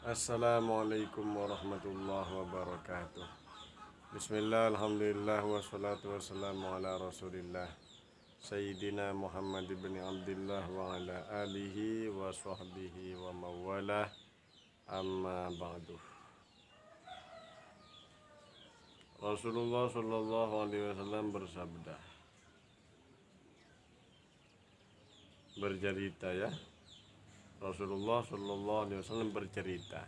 Assalamualaikum warahmatullahi wabarakatuh. Bismillah, alhamdulillah, wassalatu wassalamu ala rasulillah Sayyidina Muhammad ibn Abdullah wa ala alihi wa sahbihi wa mawalah, amma ba'du. Rasulullah sallallahu alaihi wasallam bersabda, bercerita ya. Rasulullah sallallahu alaihi wasallam bercerita.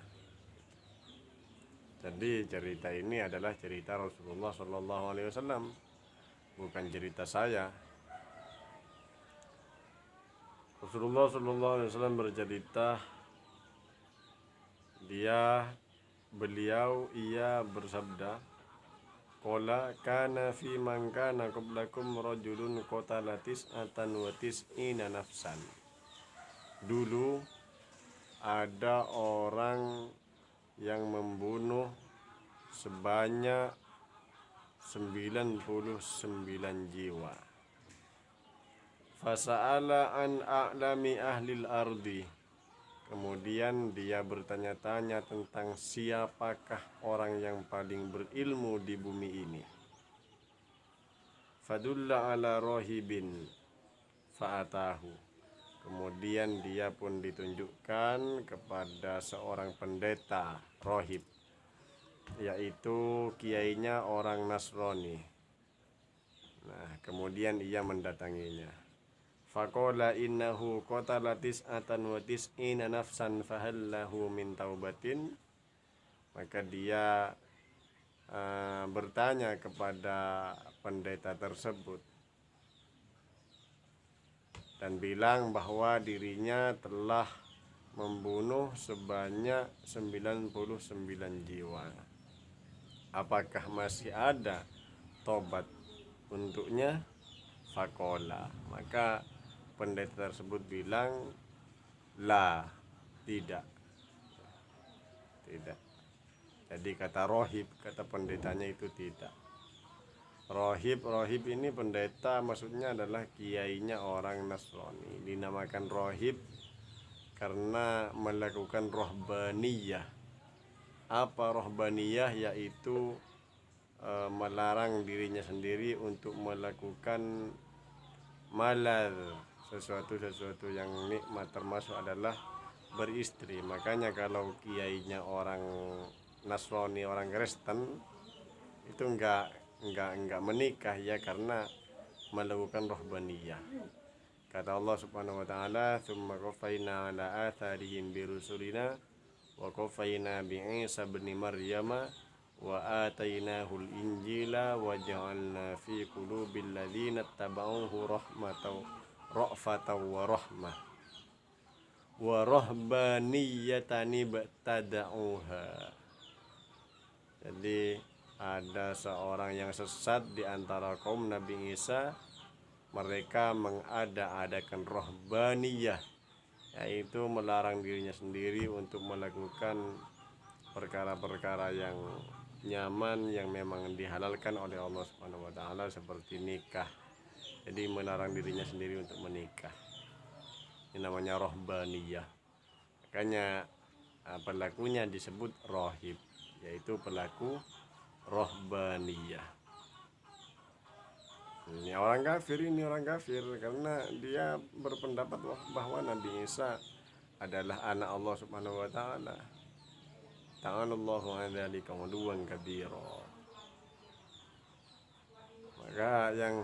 Jadi cerita ini adalah cerita Rasulullah sallallahu alaihi wasallam, bukan cerita saya. Rasulullah sallallahu alaihi wasallam bercerita, ia bersabda, qala kana fi man kana qablakum rajulun qatala tis'atan wa tis'ina nafsan. Dulu ada orang yang membunuh sebanyak 99 jiwa. Fasa'ala an a'lami ahlil ardi. Kemudian dia bertanya-tanya tentang siapakah orang yang paling berilmu di bumi ini. Fadulla ala rohibin fa'atahu. Kemudian dia pun ditunjukkan kepada seorang pendeta rohib, yaitu kiainya orang Nasrani. Nah, kemudian ia mendatanginya. Faqala innahu qatala tis'atan wa tis'ina nafsan fahal lahu min taubatin. Maka dia bertanya kepada pendeta tersebut dan bilang bahwa dirinya telah membunuh sebanyak 99 jiwa. Apakah masih ada tobat untuknya? Fakola. Maka pendeta tersebut bilang, la, tidak. Jadi kata rohib, kata pendetanya itu tidak. Rohib ini pendeta, maksudnya adalah kiainya orang Nasrani. Dinamakan rohib karena melakukan rohbaniyah. Apa rohbaniyah? Yaitu melarang dirinya sendiri untuk melakukan malal, sesuatu yang nikmat, termasuk adalah beristri. Makanya kalau kiainya orang Nasrani, orang Kristen, itu enggak menikah ya, karena melakukan rohbaniyah. Kata Allah Subhanahu wa taala, "Tsumma qafaina 'ala atharihim bi rusulina wa qafaina bi Isa ibn Maryam wa atainahul injila wa ja'alna fi qulubil ladzina tabauhu ra'fatan wa rahmah wa rahbaniyatan ibtada'uha." Jadi ada seorang yang sesat di antara kaum Nabi Isa. Mereka mengada-adakan rohbaniyah, yaitu melarang dirinya sendiri untuk melakukan perkara-perkara yang nyaman, yang memang dihalalkan oleh Allah Subhanahu wa taala, seperti nikah. Jadi melarang dirinya sendiri untuk menikah. Ini namanya rohbaniyah. Makanya pelakunya disebut rohib, yaitu pelaku rohbaniyah. Ini orang kafir karena dia berpendapat bahwa Nabi Isa adalah anak Allah Subhanahu wa taala. Ta'alallahu an dzalika 'uluwan kabira. Maka yang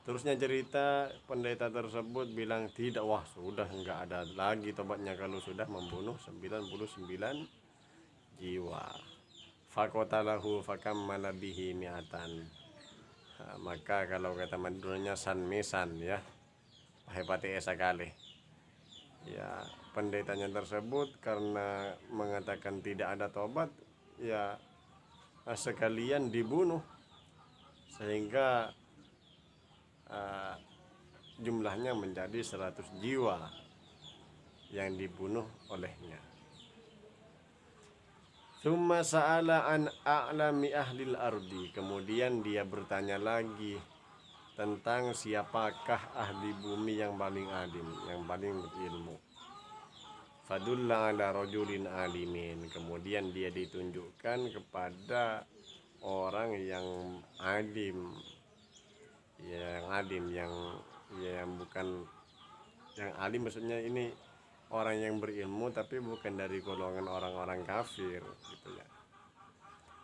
terusnya cerita, pendeta tersebut bilang tidak, sudah enggak ada lagi tobatnya kalau sudah membunuh 99 jiwa. Fakotalahu fakammala bihi mi'atan. Maka kalau kata Maduranya san ya, hepati sekali. Ya, pendetanya tersebut karena mengatakan tidak ada tobat, ya sekalian dibunuh, sehingga jumlahnya menjadi 100 jiwa yang dibunuh olehnya. Tsumma sa'ala an a'lami ahlil ardi. Kemudian dia bertanya lagi tentang siapakah ahli bumi yang paling alim, yang paling berilmu. fadulla ala rajulin alimin, kemudian dia ditunjukkan kepada orang yang alim, yang bukan yang alim, maksudnya ini orang yang berilmu tapi bukan dari golongan orang-orang kafir gitu ya.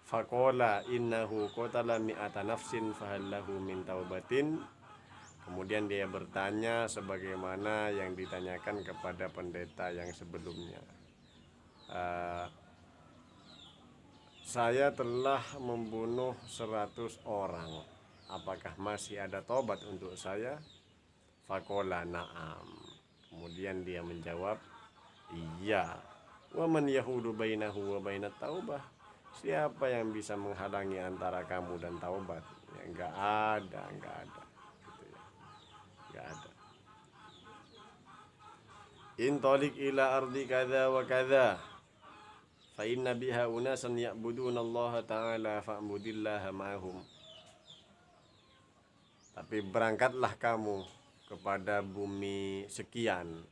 Faqala innahu qatala mi'ata nafsin fahal lahu min taubatin. Kemudian dia bertanya sebagaimana yang ditanyakan kepada pendeta yang sebelumnya. Saya telah membunuh 100 orang. Apakah masih ada tobat untuk saya? Faqala na'am. Kemudian dia menjawab, iya. Wa man yahulu bainahu wa bainat taubah. Siapa yang bisa menghalangi antara kamu dan taubat? Ya, enggak ada. Gitu ya. Enggak ada. Intalik ila ardi kadza wa kadza fa inna biha unasan ya'buduna Allah ta'ala fa'budillaha ma'hum. Tapi berangkatlah kamu kepada bumi sekian,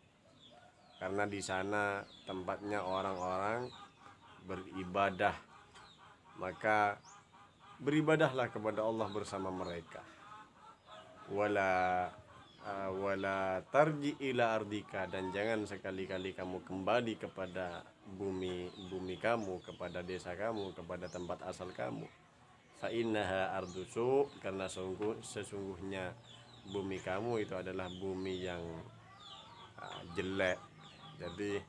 karena di sana tempatnya orang-orang beribadah, maka beribadahlah kepada Allah bersama mereka. Wala tarji ila ardika, dan jangan sekali-kali kamu kembali kepada bumi kamu, kepada desa kamu, kepada tempat asal kamu. Fa innaha ardusu, karena sesungguhnya bumi kamu itu adalah bumi yang jelek. Jadi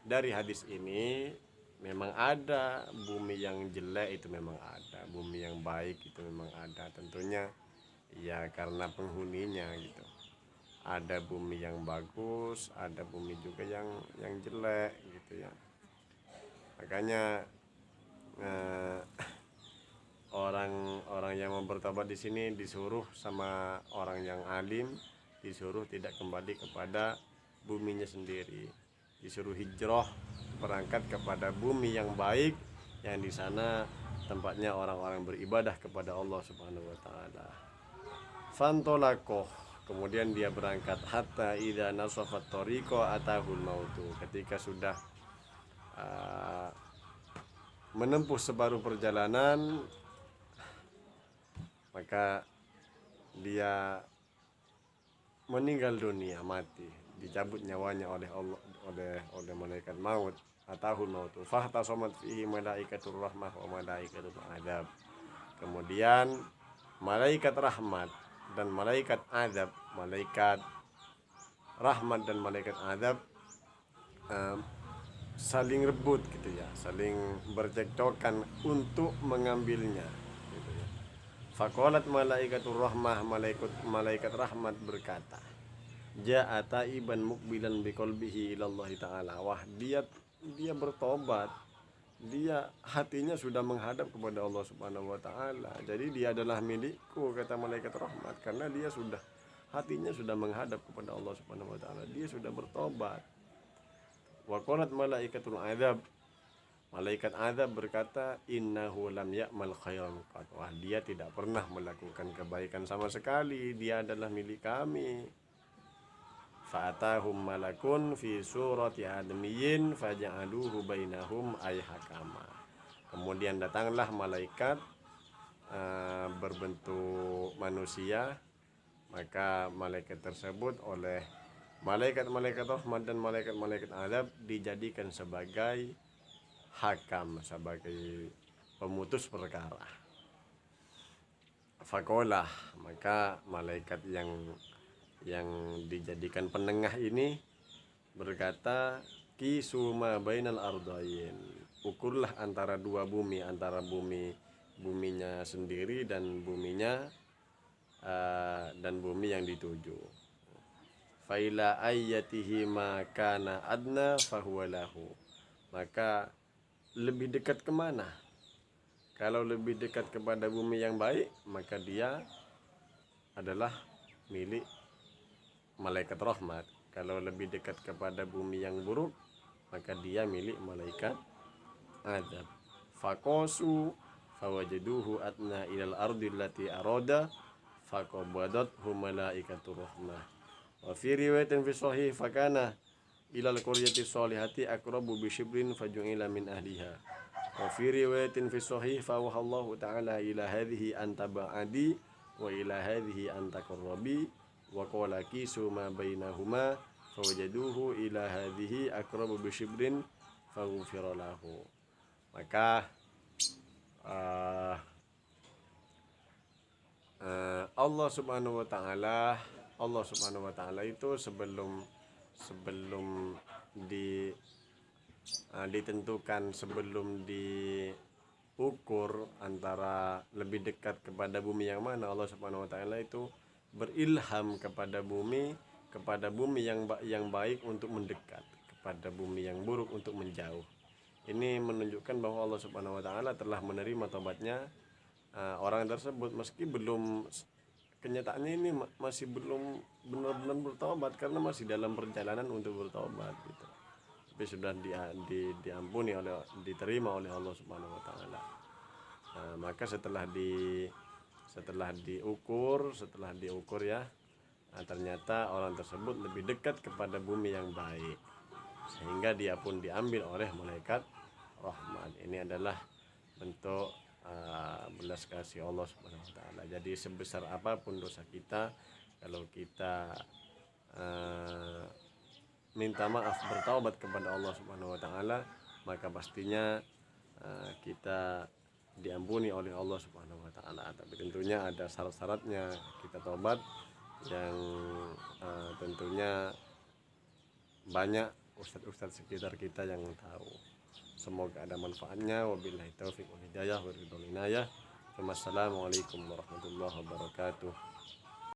dari hadis ini memang ada bumi yang jelek, itu memang ada bumi yang baik, itu memang ada, tentunya ya karena penghuninya gitu. Ada bumi yang bagus, ada bumi juga yang jelek gitu ya. Makanya orang yang mau bertobat di sini disuruh sama orang yang alim, disuruh tidak kembali kepada buminya sendiri, disuruh hijrah, berangkat kepada bumi yang baik, yang di sana tempatnya orang-orang beribadah kepada Allah Subhanahu wa taala. Fantolakoh, kemudian dia berangkat, hatta idza nasafat tariqa atahul mautu, ketika sudah menempuh separuh perjalanan, maka dia meninggal dunia, mati, dicabut nyawanya oleh Allah, oleh malaikat maut. Atahul mautu fahtasamat fihi malaikatur rahmah wa malaikatul adab. Kemudian malaikat rahmat dan malaikat adab, malaikat rahmat dan malaikat adab saling rebut gitu ya, saling bercekcokan untuk mengambilnya gitu ya. Faqalat malaikatur rahmah, malaikat rahmat berkata, ja'a taiban muqbilan biqalbihi ilallah ta'ala. Wah, dia bertobat, dia hatinya sudah menghadap kepada Allah Subhanahu wa taala. Jadi dia adalah milikku, kata malaikat rahmat, karena dia sudah, hatinya sudah menghadap kepada Allah Subhanahu wa taala, dia sudah bertobat. Wa qalat malaikatul azab, malaikat azab berkata, innahu lam ya'mal khairan qat. Wah, dia tidak pernah melakukan kebaikan sama sekali, dia adalah milik kami. Fa'atahum malakun fi surati adamiyyin faja'aluhu bainahum ay hakama. Kemudian datanglah malaikat berbentuk manusia, maka malaikat tersebut oleh malaikat rahmat dan malaikat azab dijadikan sebagai hakam, sebagai pemutus perkara. Fakolah, maka malaikat yang dijadikan penengah ini berkata, kisuma bainal ardain, ukurlah antara dua bumi, antara buminya sendiri dan buminya dan bumi yang dituju. Faila ayyatihi ma kana adna fahuwa lahu, maka lebih dekat kemana? Kalau lebih dekat kepada bumi yang baik, maka dia adalah milik malaikat rahmat. Kalau lebih dekat kepada bumi yang buruk, maka dia milik malaikat azab. Faqasu fawajaduhu atna ilal ardi allati arada faqabadathu malaikatur rahmah. Wa fi riwayatin fi sahih fakana ilal qaryati sholihati aqrabu bi shibrin faju'ila min ahliha. Wa fi riwayatin fi sahih fa wahallahu ta'ala ila hadhihi anta ba'adi wa ila hadhihi anta qarrabi wa qala kisu ma bainahuma fawajaduhu ila hadhihi aqrabu bi shibrin faghfira lahu. Maka Allah Subhanahu wa taala itu sebelum ditentukan, sebelum diukur antara lebih dekat kepada bumi yang mana, Allah Subhanahu wa taala itu berilham kepada bumi yang baik untuk mendekat, kepada bumi yang buruk untuk menjauh. Ini menunjukkan bahwa Allah Subhanahu wa taala telah menerima taubatnya orang tersebut, meski belum, kenyataannya ini masih belum benar-benar bertobat karena masih dalam perjalanan untuk bertobat gitu. Tapi sudah diampuni diterima oleh Allah Subhanahu wa taala. Maka setelah diukur ya, ternyata orang tersebut lebih dekat kepada bumi yang baik, sehingga dia pun diambil oleh malaikat rahmat. Ini adalah bentuk belas kasih Allah Subhanahu wa taala. Jadi sebesar apapun dosa kita, kalau kita minta maaf, bertaubat kepada Allah Subhanahu wa taala, maka pastinya kita diampuni oleh Allah Subhanahu wa taala. Tapi tentunya ada syarat-syaratnya kita taubat, yang tentunya banyak ustadz-ustadz sekitar kita yang tahu. Semoga ada manfaatnya. Wabillahi taufiq wal hidayah wa ridwan inayah. Wassalamualaikum warahmatullahi wabarakatuh.